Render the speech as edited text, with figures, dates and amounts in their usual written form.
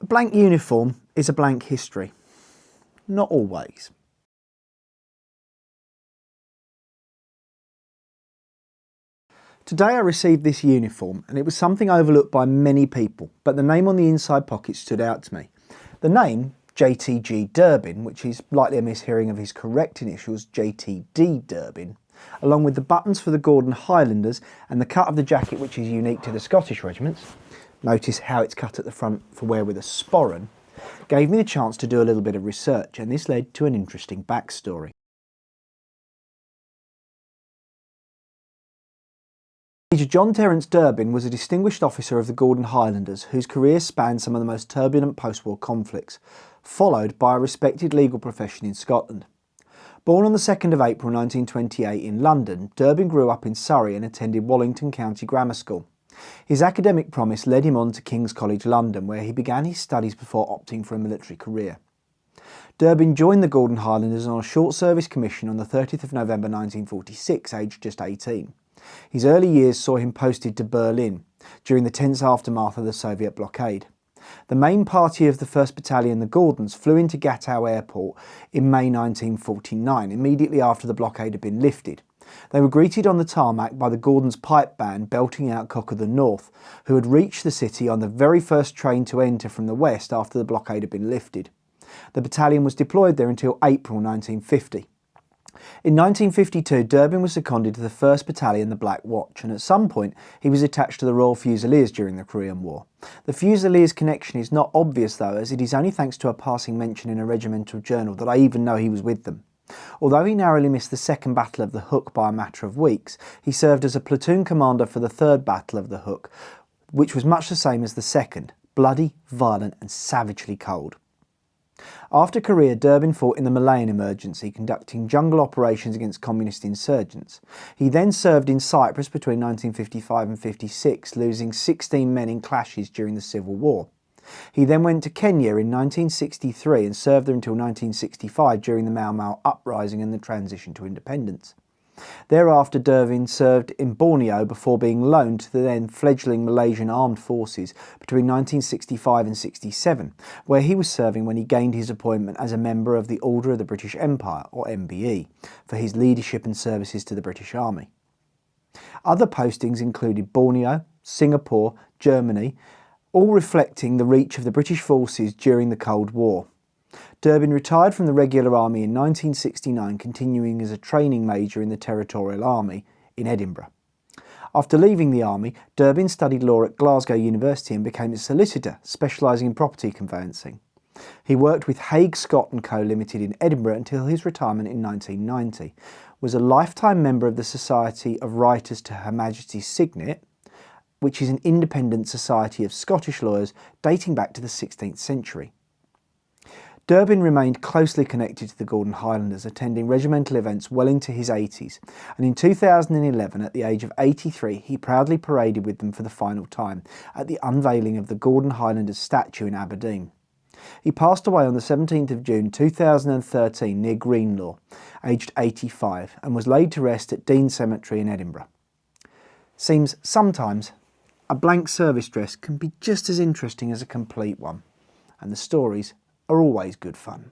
A blank uniform is a blank history. Not always. Today I received this uniform and it was something overlooked by many people, but the name on the inside pocket stood out to me. The name, JTG Durbin, which is likely a mishearing of his correct initials, JTD Durbin, along with the buttons for the Gordon Highlanders and the cut of the jacket which is unique to the Scottish regiments, notice how it's cut at the front for wear with a sporran, gave me the chance to do a little bit of research, and this led to an interesting backstory. Major John Terence Durbin was a distinguished officer of the Gordon Highlanders whose career spanned some of the most turbulent post-war conflicts, followed by a respected legal profession in Scotland. Born on the 2nd of April 1928 in London, Durbin grew up in Surrey and attended Wallington County Grammar School. His academic promise led him on to King's College London, where he began his studies before opting for a military career. Durbin joined the Gordon Highlanders on a short service commission on the 30th of November 1946, aged just 18. His early years saw him posted to Berlin during the tense aftermath of the Soviet blockade. The main party of the 1st Battalion, the Gordons, flew into Gatow Airport in May 1949, immediately after the blockade had been lifted. They were greeted on the tarmac by the Gordons pipe band belting out Cock of the North, who had reached the city on the very first train to enter from the west after the blockade had been lifted. The battalion was deployed there until April 1950. In 1952, Durbin was seconded to the 1st Battalion, the Black Watch, and at some point he was attached to the Royal Fusiliers during the Korean War. The Fusiliers connection is not obvious though, as it is only thanks to a passing mention in a regimental journal that I even know he was with them. Although he narrowly missed the 2nd Battle of the Hook by a matter of weeks, he served as a platoon commander for the 3rd Battle of the Hook, which was much the same as the 2nd, bloody, violent and savagely cold. After Korea, Durbin fought in the Malayan emergency, conducting jungle operations against communist insurgents. He then served in Cyprus between 1955 and 56, losing 16 men in clashes during the Civil War. He then went to Kenya in 1963 and served there until 1965 during the Mau Mau uprising and the transition to independence. Thereafter, Durbin served in Borneo before being loaned to the then fledgling Malaysian Armed Forces between 1965 and 67, where he was serving when he gained his appointment as a member of the Order of the British Empire, or MBE, for his leadership and services to the British Army. Other postings included Borneo, Singapore, Germany, all reflecting the reach of the British forces during the Cold War. Durbin retired from the regular army in 1969, continuing as a training major in the Territorial Army in Edinburgh. After leaving the army, Durbin studied law at Glasgow University and became a solicitor, specialising in property conveyancing. He worked with Haig Scott & Co Limited in Edinburgh until his retirement in 1990, was a lifetime member of the Society of Writers to Her Majesty's Signet, which is an independent society of Scottish lawyers dating back to the 16th century. Durbin remained closely connected to the Gordon Highlanders, attending regimental events well into his 80s, and in 2011, at the age of 83, he proudly paraded with them for the final time at the unveiling of the Gordon Highlanders statue in Aberdeen. He passed away on the 17th of June 2013 near Greenlaw, aged 85, and was laid to rest at Dean Cemetery in Edinburgh. Seems sometimes a blank service dress can be just as interesting as a complete one, and the stories are always good fun.